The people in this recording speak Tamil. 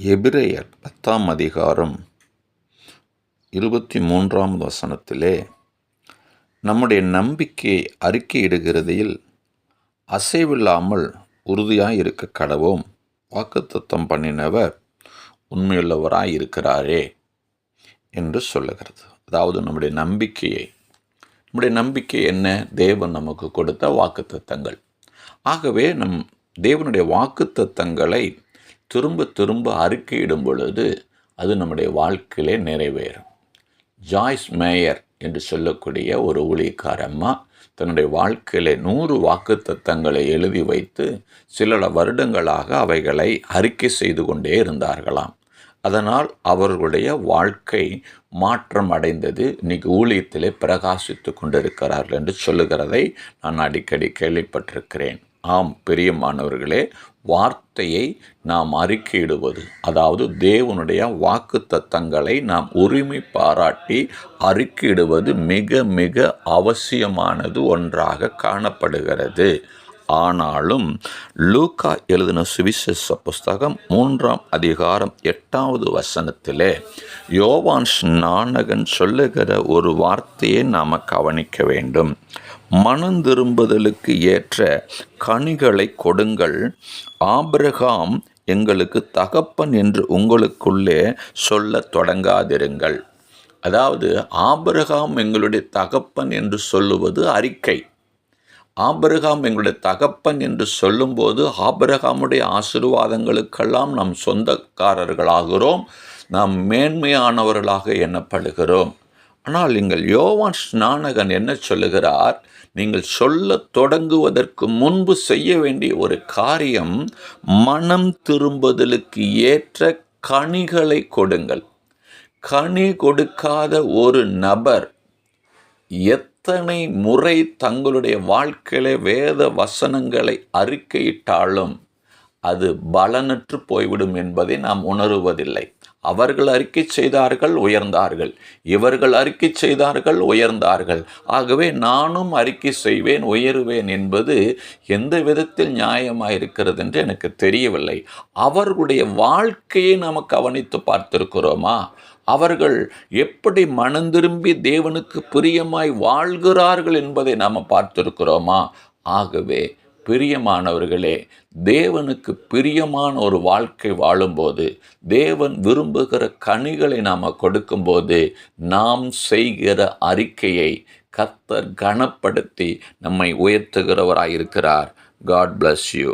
எபிரெயர் 10ஆம் அதிகாரம் 23ஆம் வசனத்திலே நம்முடைய நம்பிக்கையை அறிக்கையிடுகிறதில் அசைவில்லாமல் உறுதியாய் இருக்க கடவோம். வாக்குத்தத்தம் பண்ணினவர் உண்மையுள்ளவராய் இருக்கிறாரே என்று சொல்லுகிறது. அதாவது நம்முடைய நம்பிக்கை என்ன? தேவன் நமக்கு கொடுத்த வாக்குத்தத்தங்கள். ஆகவே தேவனுடைய வாக்குத்தத்தங்களை திரும்ப திரும்ப அறிக்கையிடும் பொழுது அது நம்முடைய வாழ்க்கையிலே நிறைவேறும். ஜாய்ஸ் மேயர் என்று சொல்லக்கூடிய ஒரு ஊழியக்காரம்மா தன்னுடைய வாழ்க்கையிலே 100 வாக்குத்தத்தங்களை எழுதி வைத்து சில வருடங்களாக அவைகளை அறிக்கை செய்து கொண்டே இருந்தார்களாம். அதனால் அவர்களுடைய வாழ்க்கை மாற்றம் அடைந்தது. இன்னைக்கு ஊழியத்திலே பிரகாசித்து கொண்டிருக்கிறார்கள் என்று சொல்லுகிறதை நான் அடிக்கடி கேள்விப்பட்டிருக்கிறேன். ஆம் பிரியமானவர்களே, வார்த்தையை நாம் அறிக்கையிடுவது, அதாவது தேவனுடைய வாக்குத்தத்தங்களை நாம் உரிமை பாராட்டி அறிக்கையிடுவது மிக மிக அவசியமானது ஒன்றாக காணப்படுகிறது. ஆனாலும் லூக்கா எழுதின சுவிசேஷ புஸ்தகம் 3ஆம் அதிகாரம் 8வது வசனத்திலே யோவான் ஸ்நானகன் சொல்லுகிற ஒரு வார்த்தையை நாம் கவனிக்க வேண்டும். மனம் திரும்புதலுக்கு ஏற்ற கனிகளை கொடுங்கள், ஆபிரகாம் எங்களுக்கு தகப்பன் என்று உங்களுக்குள்ளே சொல்ல தொடங்காதிருங்கள். அதாவது ஆபிரகாம் எங்களுடைய தகப்பன் என்று சொல்லுவது அறிக்கை. ஆபிரகாம் எங்களுடைய தகப்பன் என்று சொல்லும்போது ஆபிரகாமுடைய ஆசீர்வாதங்களுக்கெல்லாம் நாம் சொந்தக்காரர்களாகிறோம், நாம் மேன்மையானவர்களாக எண்ணப்படுகிறோம். ஆனால் நீங்கள் யோவான் ஸ்நானகன் என்ன சொல்லுகிறார்? நீங்கள் சொல்ல தொடங்குவதற்கு முன்பு செய்ய வேண்டிய ஒரு காரியம், மனம் திரும்புதலுக்கு ஏற்ற கனிகளை கொடுங்கள். கனி கொடுக்காத ஒரு நபர் எத்தனை முறை தங்களுடைய வாழ்க்கையிலே வேத வசனங்களை அறிக்கையிட்டாலும் அது பலனற்று போய்விடும் என்பதை நாம் உணருவதில்லை. அவர்கள் அறிக்கை செய்தார்கள், உயர்ந்தார்கள். இவர்கள் அறிக்கை செய்தார்கள், உயர்ந்தார்கள். ஆகவே நானும் அறிக்கை செய்வேன், உயருவேன் என்பது எந்த விதத்தில் நியாயமாயிருக்கிறது என்று எனக்கு தெரியவில்லை. அவர்களுடைய வாழ்க்கையை நாம் கவனித்து பார்த்திருக்கிறோமா? அவர்கள் எப்படி மனந்திரும்பி தேவனுக்கு பிரியமாய் வாழ்கிறார்கள் என்பதை நாம் பார்த்திருக்கிறோமா? ஆகவே பிரியமானவர்களே, தேவனுக்கு பிரியமான ஒரு வாழ்க்கை வாழும்போது, தேவன் விரும்புகிற கனிகளை நாம் கொடுக்கும்போது, நாம் செய்கிற அறிக்கையை கர்த்தர் கனப்படுத்தி நம்மை உயர்த்துகிறவராயிருக்கிறார். God bless you.